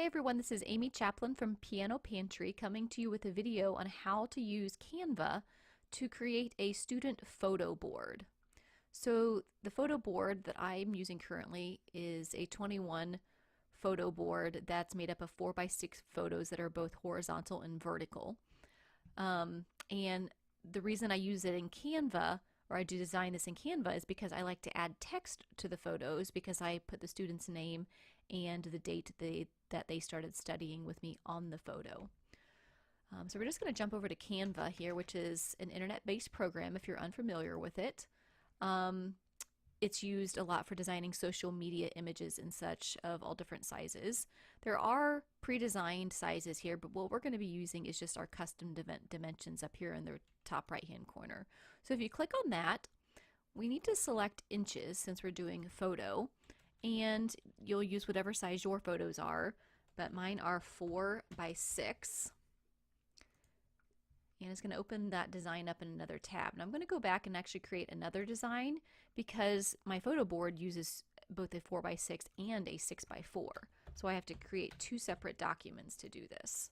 Hey everyone, this is Amy Chaplin from Piano Pantry coming to you with a video on how to use Canva to create a student photo board. So the photo board that I'm using currently is a 21 photo board that's made up of 4x6 photos that are both horizontal and vertical. And the reason I use it in Canva, or I do design this in Canva, is because I like to add text to the photos because I put the student's name and the date that they started studying with me on the photo. So we're just going to jump over to Canva here, which is an internet-based program if you're unfamiliar with it. It's used a lot for designing social media images and such of all different sizes. There are pre-designed sizes here, but what we're going to be using is just our custom dimensions up here in the top right-hand corner. So if you click on that, we need to select inches since we're doing photo, and you'll use whatever size your photos are, but mine are 4x6. And it's going to open that design up in another tab. Now I'm going to go back and actually create another design because my photo board uses both a 4x6 and a 6x4. So I have to create two separate documents to do this.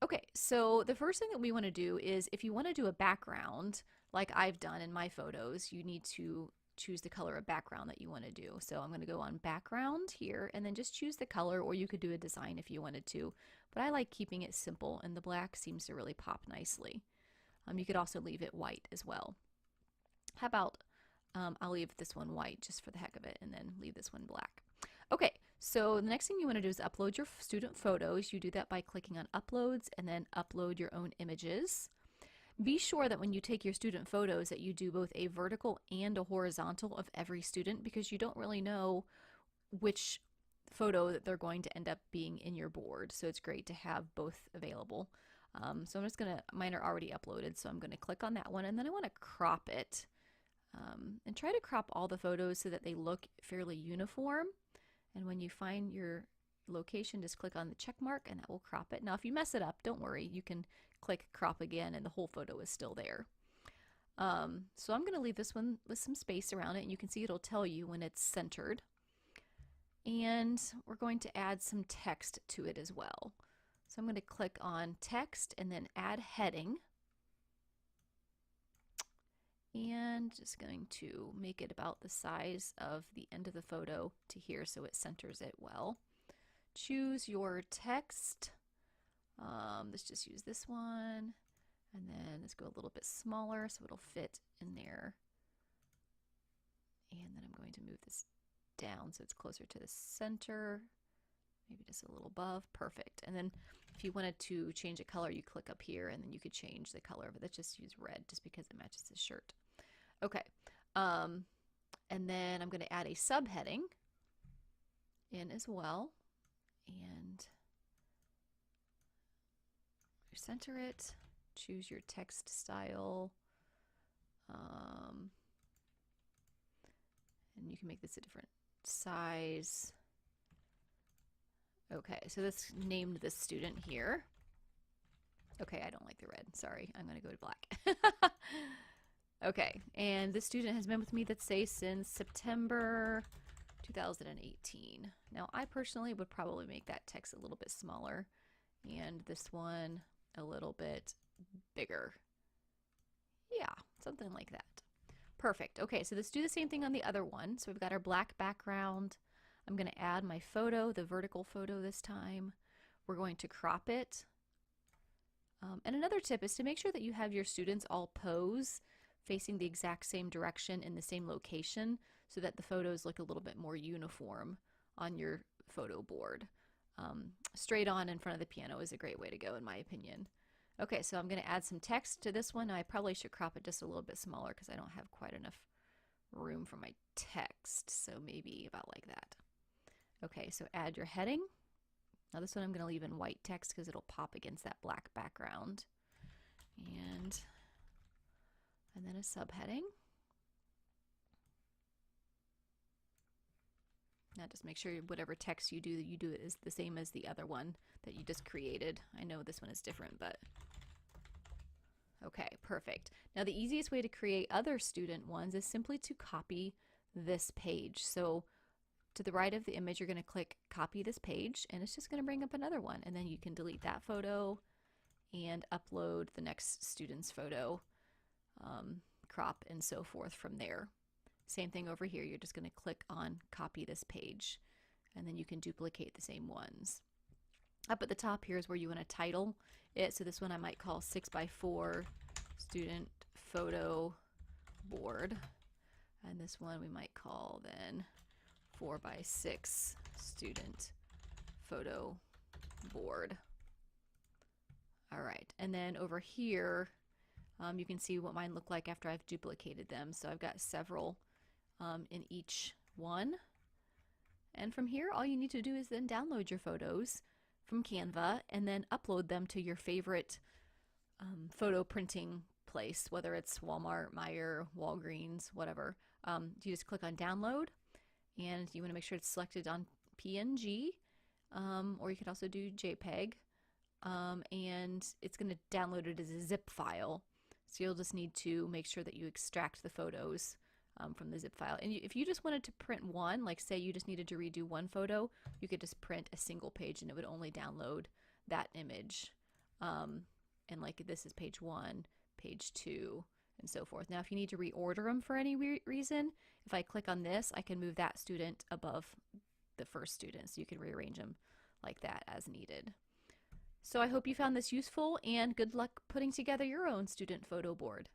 Okay, so the first thing that we want to do is if you want to do a background, like I've done in my photos, you need to choose the color of background that you want to do. So I'm going to go on background here and then just choose the color, or you could do a design if you wanted to. But I like keeping it simple, and the black seems to really pop nicely. You could also leave it white as well. How about I'll leave this one white just for the heck of it, and then leave this one black. Okay, so the next thing you want to do is upload your student photos. You do that by clicking on Uploads and then Upload Your Own Images. Be sure that when you take your student photos that you do both a vertical and a horizontal of every student, because you don't really know which photo that they're going to end up being in your board. So it's great to have both available. So I'm just going to, mine are already uploaded, so I'm going to click on that one, and then I want to crop it. And try to crop all the photos so that they look fairly uniform. And when you find your location, just click on the check mark and that will crop it. Now if you mess it up, don't worry, you can click crop again and the whole photo is still there. So I'm going to leave this one with some space around it, and you can see it'll tell you when it's centered. And we're going to add some text to it as well. So I'm going to click on text and then add heading. And just going to make it about the size of the end of the photo to here so it centers it well. Choose your text. Let's just use this one, and then let's go a little bit smaller so it'll fit in there. And then I'm going to move this down so it's closer to the center, maybe just a little above. Perfect. And then if you wanted to change a color, you click up here and then you could change the color, but let's just use red just because it matches the shirt. Okay, and then I'm going to add a subheading in as well, and center it, choose your text style, and you can make this a different size. Okay, so let's name this student here. Okay, I don't like the red, sorry, I'm going to go to black. Okay, and this student has been with me, let's say, since September 2018. Now, I personally would probably make that text a little bit smaller, and this one a little bit bigger. Yeah, something like that. Perfect. Okay, so let's do the same thing on the other one. So we've got our black background. I'm going to add my photo, the vertical photo this time. We're going to crop it. And another tip is to make sure that you have your students all pose facing the exact same direction in the same location so that the photos look a little bit more uniform on your photo board. Straight on in front of the piano is a great way to go, in my opinion. Okay, so I'm going to add some text to this one. I probably should crop it just a little bit smaller because I don't have quite enough room for my text, so maybe about like that. Okay, so add your heading. Now this one I'm going to leave in white text because it'll pop against that black background. And then a subheading. Now just make sure whatever text you do it is the same as the other one that you just created. I know this one is different, but okay, perfect. Now the easiest way to create other student ones is simply to copy this page. So to the right of the image, you're going to click copy this page, and it's just going to bring up another one. And then you can delete that photo and upload the next student's photo, crop, and so forth from there. Same thing over here. You're just going to click on copy this page, and then you can duplicate the same ones. Up at the top here is where you want to title it. So this one I might call 6x4 student photo board. And this one we might call then 4x6 student photo board. All right, and then over here, you can see what mine look like after I've duplicated them. So I've got several in each one. And from here, all you need to do is then download your photos from Canva and then upload them to your favorite photo printing place, whether it's Walmart, Meijer, Walgreens, whatever. You just click on download, and you want to make sure it's selected on PNG, or you could also do JPEG, and it's going to download it as a zip file. So you'll just need to make sure that you extract the photos from the zip file. And if you just wanted to print one, like say you just needed to redo one photo, you could just print a single page and it would only download that image. And like this is page 1, page 2, and so forth. Now if you need to reorder them for any reason, if I click on this, I can move that student above the first student, so you can rearrange them like that as needed. So I hope you found this useful, and good luck putting together your own student photo board.